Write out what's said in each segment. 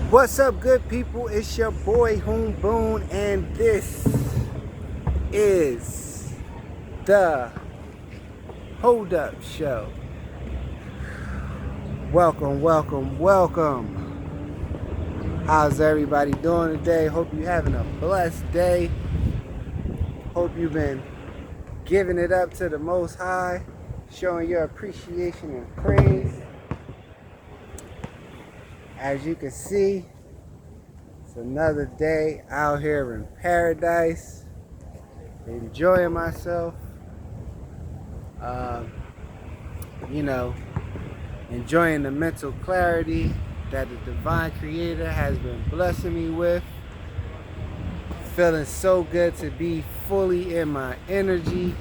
What's up, good people? It's your boy Hoon Boone, and this is the Hold Up Show. Welcome, welcome, welcome. How's everybody doing today? Hope you're having a blessed day. Hope you've been giving it up to the Most High, showing your appreciation and praise. As you can see, it's another day out here in paradise, enjoying myself. Enjoying the mental clarity that the divine creator has been blessing me with. Feeling so good to be fully in my energy,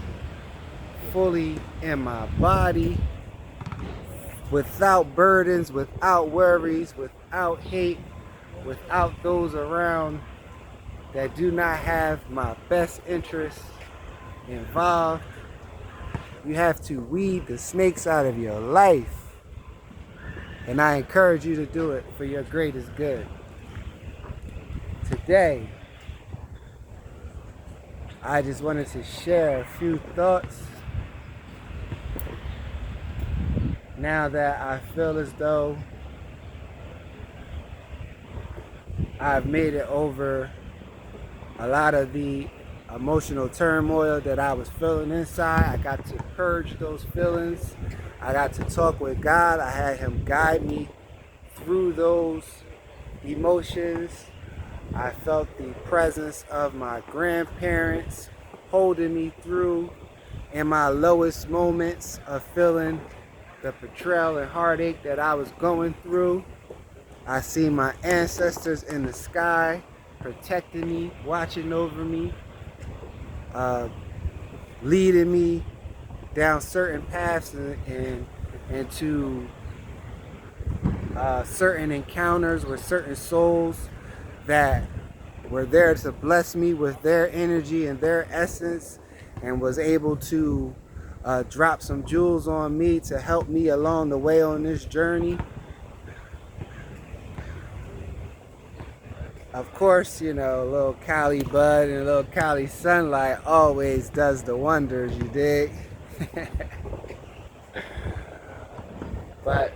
fully in my body, without burdens, without worries, without hate, without those around that do not have my best interests involved. You have to weed the snakes out of your life. And I encourage you to do it for your greatest good. Today, I just wanted to share a few thoughts. Now that I feel as though I've made it over a lot of the emotional turmoil that I was feeling inside, I got to purge those feelings. I got to talk with God. I had Him guide me through those emotions. I felt the presence of my grandparents holding me through in my lowest moments of feeling the betrayal and heartache that I was going through. I see my ancestors in the sky protecting me, watching over me, leading me down certain paths and to certain encounters with certain souls that were there to bless me with their energy and their essence, and was able to drop some jewels on me to help me along the way on this journey. Of course, a little Cali bud and a little Cali sunlight always does the wonders, you dig? But,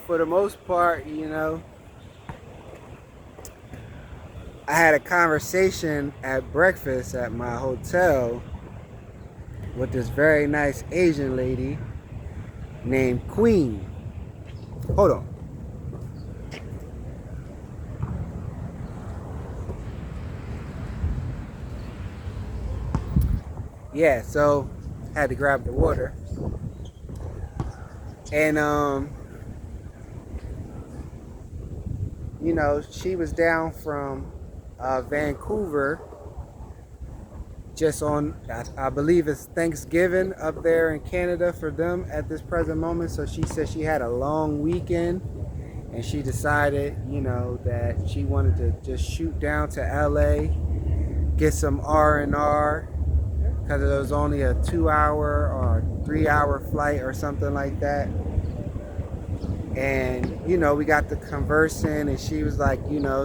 for the most part, I had a conversation at breakfast at my hotel with this very nice Asian lady named Queen. Hold on. Yeah, so had to grab the water. And she was down from Vancouver just on, I believe it's Thanksgiving up there in Canada for them at this present moment. So she said she had a long weekend, and she decided, that she wanted to just shoot down to LA, get some R&R, because it was only a 2-hour or 3-hour flight or something like that. And we got to conversing, and she was like,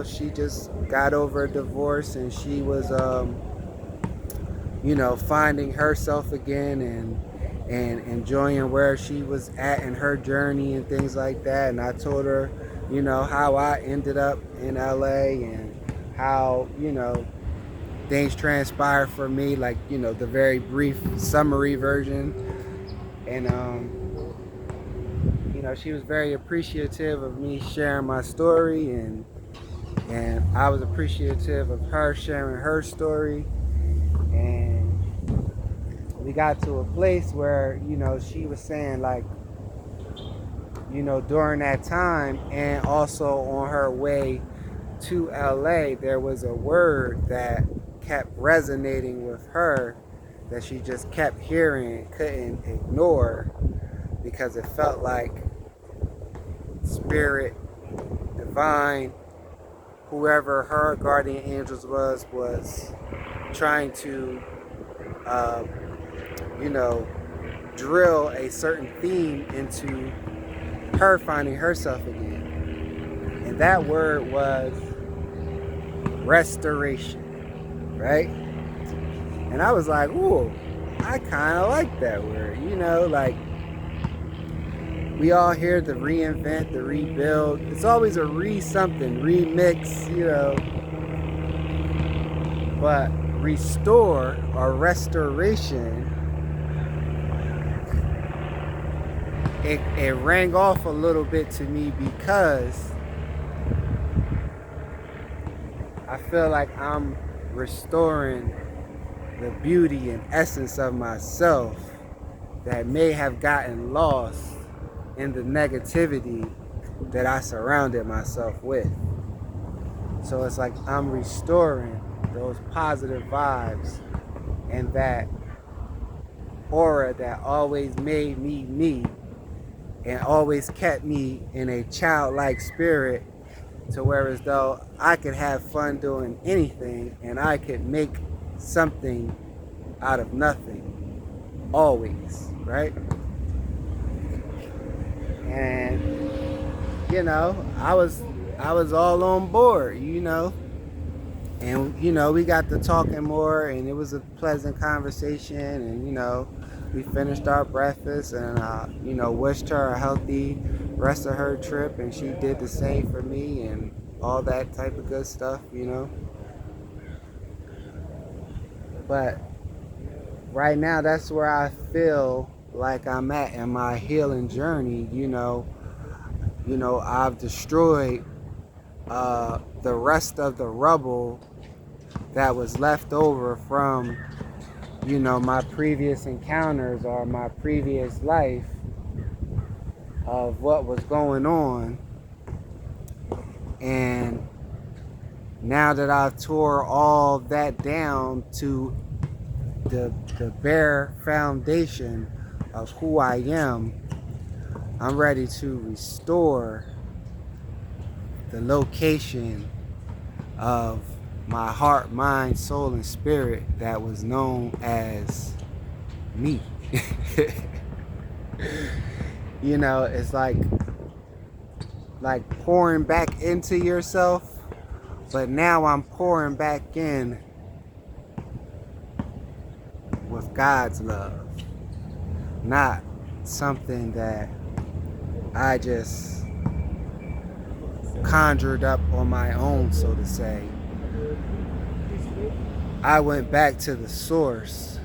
she just got over a divorce, and she was finding herself again and enjoying where she was at in her journey and things like that. And I told her how I ended up in LA and how things transpired for me, like the very brief summary version. And she was very appreciative of me sharing my story, and I was appreciative of her sharing her story. And we got to a place where she was saying, like, during that time and also on her way to LA, there was a word that kept resonating with her that she just kept hearing and couldn't ignore, because it felt like spirit, divine, whoever her guardian angels was trying to drill a certain theme into her finding herself again. And that word was restoration, right? And I was like, ooh, I kind of like that word. Like we all hear the reinvent, the rebuild. It's always a something, remix. But restore or restoration, it rang off a little bit to me because I feel like I'm restoring the beauty and essence of myself that may have gotten lost in the negativity that I surrounded myself with. So it's like I'm restoring those positive vibes and that aura that always made me me and always kept me in a childlike spirit, to where as though I could have fun doing anything and I could make something out of nothing, always, right? And I was all on board, and we got to talking more, and it was a pleasant conversation, and we finished our breakfast, and wished her a healthy rest of her trip, and she did the same for me, and all that type of good stuff. But right now, that's where I feel like I'm at in my healing journey. I've destroyed the rest of the rubble that was left over from my previous encounters or my previous life of what was going on. And now that I've tore all that down to the bare foundation of who I am, I'm ready to restore the location of my heart, mind, soul, and spirit that was known as me. It's like pouring back into yourself, but now I'm pouring back in with God's love, not something that I just conjured up on my own, so to say. I went back to the source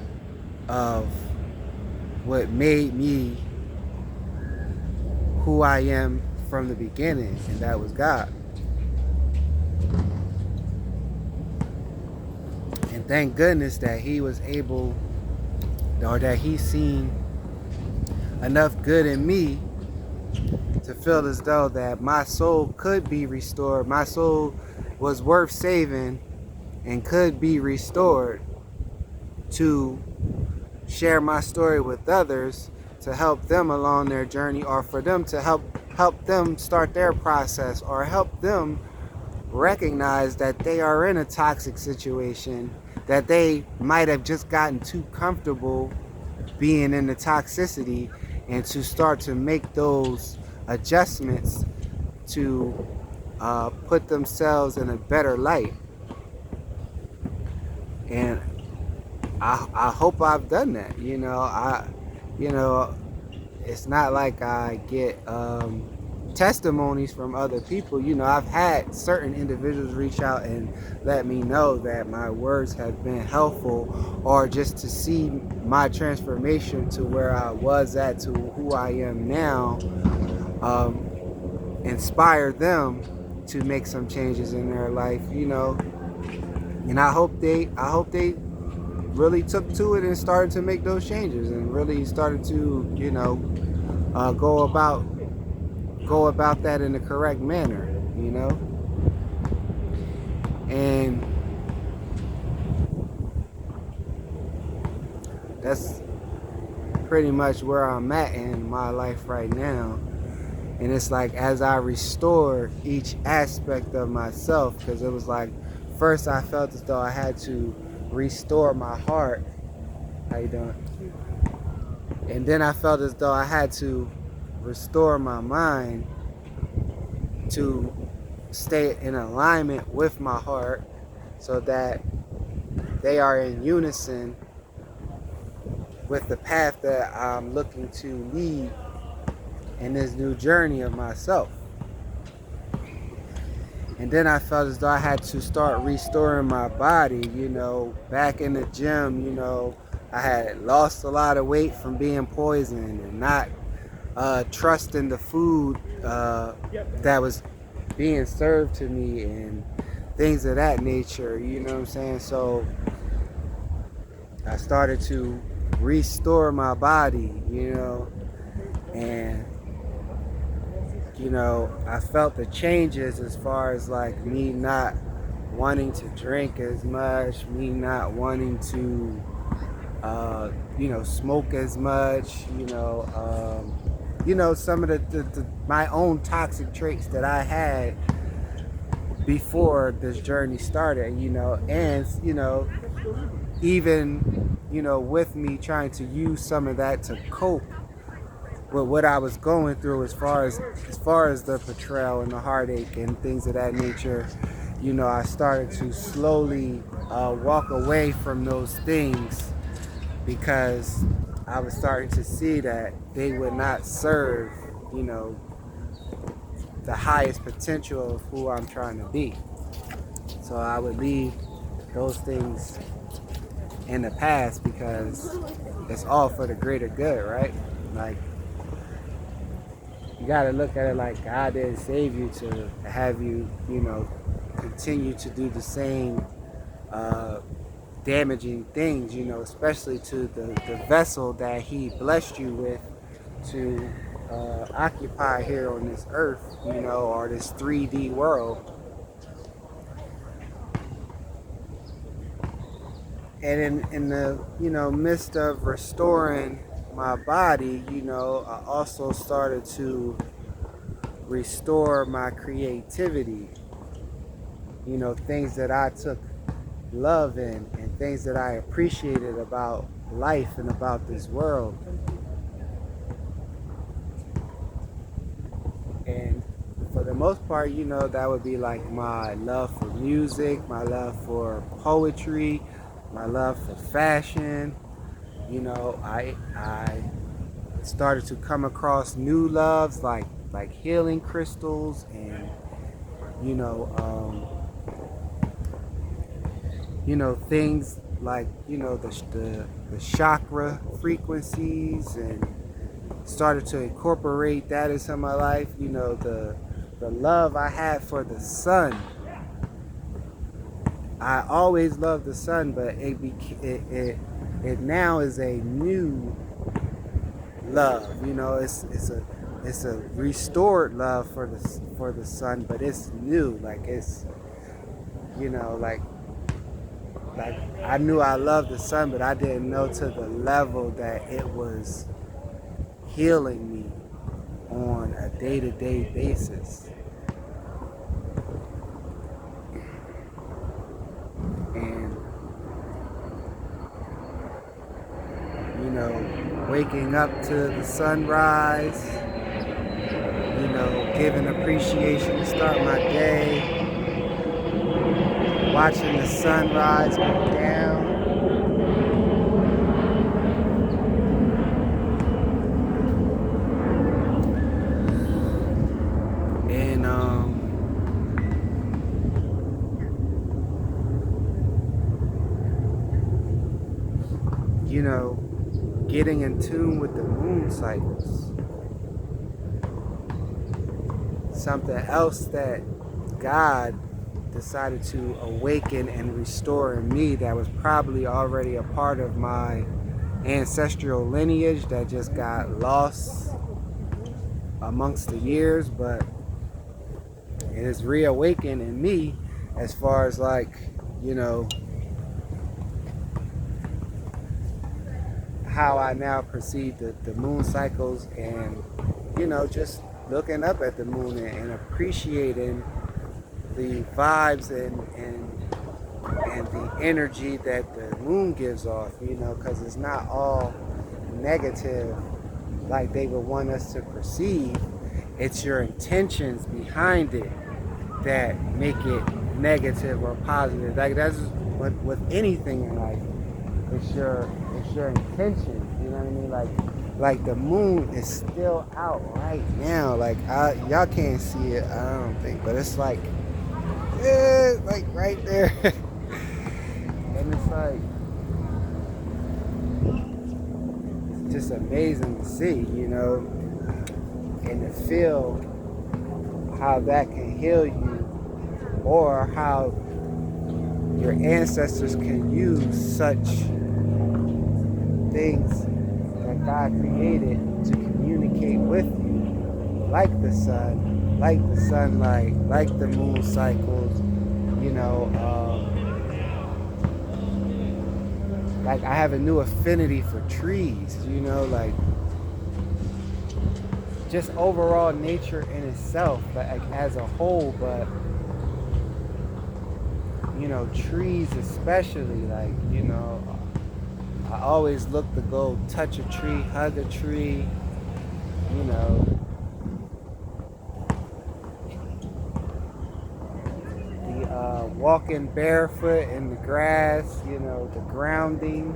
of what made me who I am from the beginning, and that was God. And thank goodness that he was able, or that he seen enough good in me to feel as though that my soul could be restored. My soul was worth saving and could be restored, to share my story with others, to help them along their journey, or for them to help them start their process, or help them recognize that they are in a toxic situation, that they might have just gotten too comfortable being in the toxicity, and to start to make those adjustments to put themselves in a better light. And I hope I've done that. It's not like I get testimonies from other people. I've had certain individuals reach out and let me know that my words have been helpful, or just to see my transformation to where I was at to who I am now, inspire them to make some changes in their life. And I hope they really took to it and started to make those changes, and really started to go about that in the correct manner. And that's pretty much where I'm at in my life right now. And it's like, as I restore each aspect of myself, because it was like, first I felt as though I had to restore my heart. How you doing? And then I felt as though I had to restore my mind to stay in alignment with my heart so that they are in unison with the path that I'm looking to lead in this new journey of myself. And then I felt as though I had to start restoring my body, back in the gym, I had lost a lot of weight from being poisoned and not trusting the food that was being served to me and things of that nature, you know what I'm saying? So I started to restore my body, and I felt the changes as far as like me not wanting to drink as much, me not wanting to smoke as much, some of the my own toxic traits that I had before this journey started, and even with me trying to use some of that to cope with what I was going through as far as the betrayal and the heartache and things of that nature. I started to slowly walk away from those things because I was starting to see that they would not serve, the highest potential of who I'm trying to be. So I would leave those things in the past because it's all for the greater good, right? Like, you got to look at it like God didn't save you to have you, continue to do the same damaging things, especially to the vessel that He blessed you with to occupy here on this earth, or this 3D world. And in the midst of restoring my body, I also started to restore my creativity, things that I took love in and things that I appreciated about life and about this world. And for the most part, that would be like my love for music, my love for poetry, my love for fashion. I started to come across new loves like healing crystals and things like the chakra frequencies, and started to incorporate that into my life. The love I had for the sun. I always loved the sun, but it now is a new love. It's a restored love for the sun, but it's new. Like it's like I knew I loved the sun, but I didn't know to the level that it was healing me on a day-to-day basis. And waking up to the sunrise, giving appreciation to start my day, watching the sunrise go down, and getting in tune with the moon cycles. Something else that God decided to awaken and restore in me that was probably already a part of my ancestral lineage that just got lost amongst the years, but it is reawakened in me as far as how I now perceive the moon cycles, and just looking up at the moon and appreciating the vibes and the energy that the moon gives off, because it's not all negative like they would want us to perceive. It's your intentions behind it that make it negative or positive. Like that's with anything in life. It's your intention. You know what I mean? Like the moon is still out right now. Like y'all can't see it, I don't think, but it's like right there. And it's like it's just amazing to see, and to feel how that can heal you, or how your ancestors can use such things that God created to communicate with you, like the sun, like the sunlight, like the moon cycles, like I have a new affinity for trees, like just overall nature in itself, like as a whole, but trees especially, like, I always look to go touch a tree, hug a tree, the walking barefoot in the grass, the grounding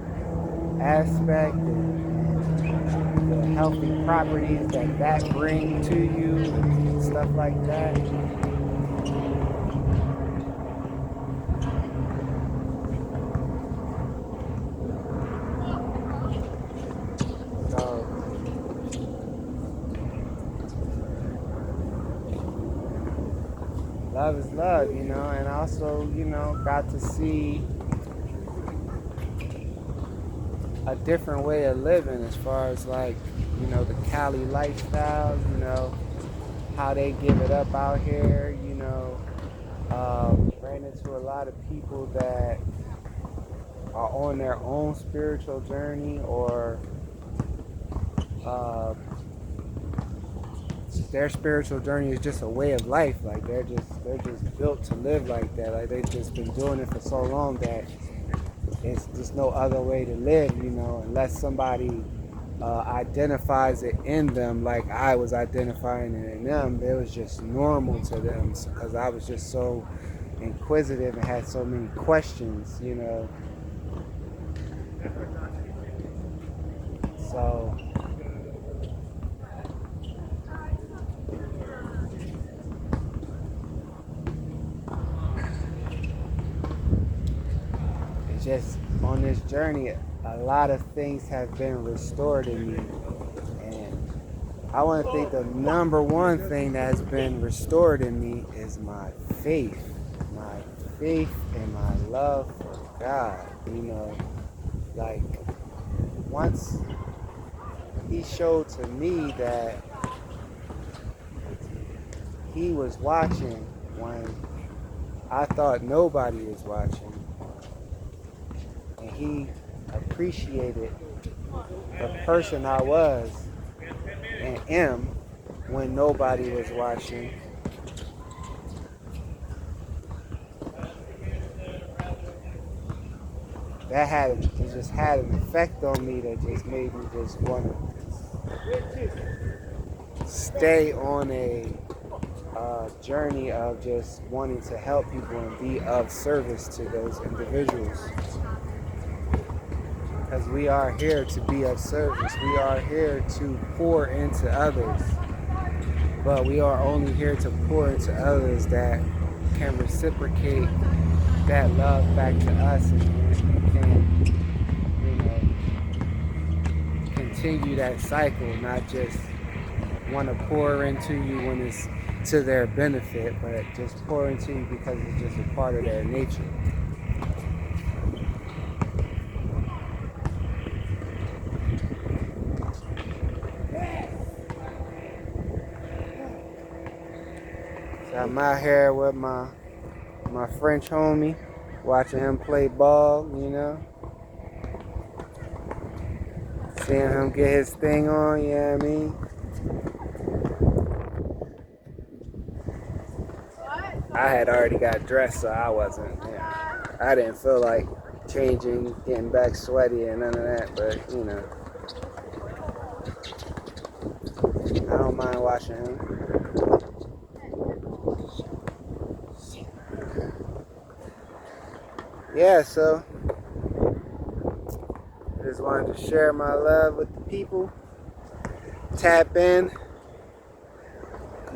aspect, and the healthy properties that bring to you, and stuff like that. Love is love, and also, got to see a different way of living as far as like, the Cali lifestyle, how they give it up out here, ran into a lot of people that are on their own spiritual journey, or their spiritual journey is just a way of life. Like they're just built to live like that. Like they've just been doing it for so long that it's just no other way to live, unless somebody identifies it in them, like I was identifying it in them. It was just normal to them because I was just so inquisitive and had so many questions, So it's just on this journey, a lot of things have been restored in me. And I want to think the number one thing that has been restored in me is my faith. My faith and my love for God. Like once he showed to me that he was watching when I thought nobody was watching, and he appreciated the person I was and am when nobody was watching. It just had an effect on me that just made me just want to stay on a journey of just wanting to help people and be of service to those individuals. Because we are here to be of service. We are here to pour into others. But we are only here to pour into others that can reciprocate that love back to us, and can, continue that cycle, not just want to pour into you when it's to their benefit, but just pour into you because it's just a part of their nature. So I'm out here with my French homie, watching him play ball, seeing him get his thing on, you know what I mean? I had already got dressed, so I wasn't, I didn't feel like changing, getting back sweaty and none of that, but, I don't mind watching him. yeah, so I just wanted to share my love with the people. Tap in.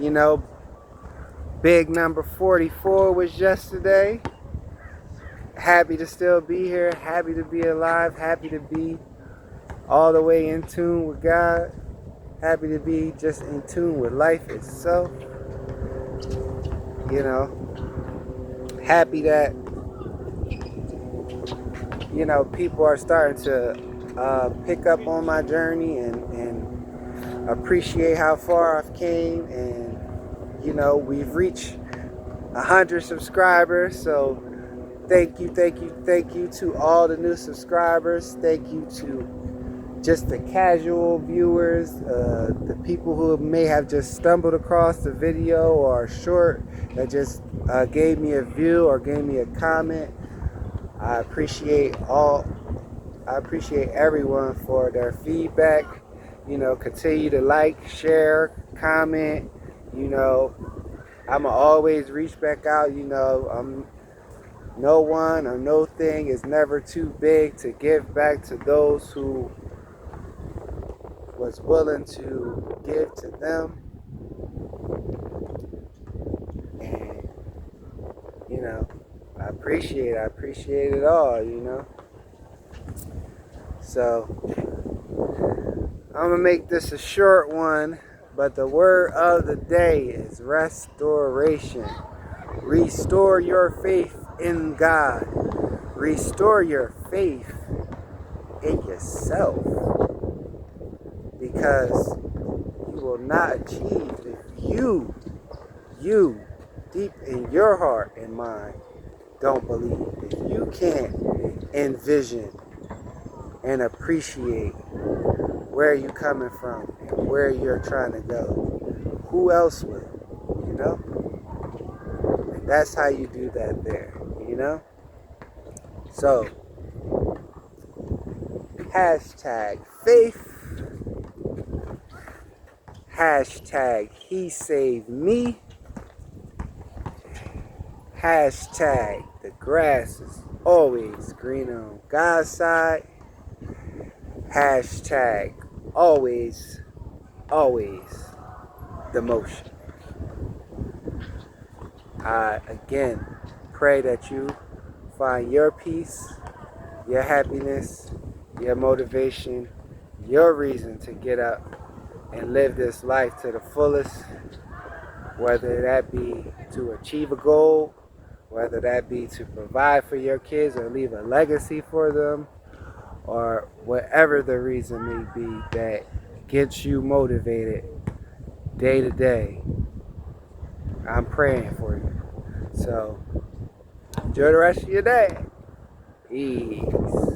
You know, big number 44 was yesterday. Happy to still be here. Happy to be alive. Happy to be all the way in tune with God. Happy to be just in tune with life itself. You know, happy that, you know, people are starting to pick up on my journey and appreciate how far I've came. And, you know, we've reached 100 subscribers. So thank you to all the new subscribers. Thank you to just the casual viewers, the people who may have just stumbled across the video or short that just gave me a view or gave me a comment. I appreciate everyone for their feedback. You know, continue to like, share, comment. You know, I'ma always reach back out. You know, no one or no thing is never too big to give back to those who was willing to give to them. And, you know, I appreciate it all, you know. So I'm gonna make this a short one, but the word of the day is restoration. Restore your faith in God. Restore your faith in yourself, because you will not achieve if you deep in your heart and mind don't believe. If you can't envision and appreciate where you're coming from and where you're trying to go, who else will? You know? And that's how you do that there, you know? So, hashtag faith, hashtag he saved me, hashtag the grass is always greener on God's side, hashtag always the motion. I again pray that you find your peace, your happiness, your motivation, your reason to get up and live this life to the fullest, whether that be to achieve a goal, whether that be to provide for your kids or leave a legacy for them, or whatever the reason may be that gets you motivated day to day. I'm praying for you. So enjoy the rest of your day. Peace.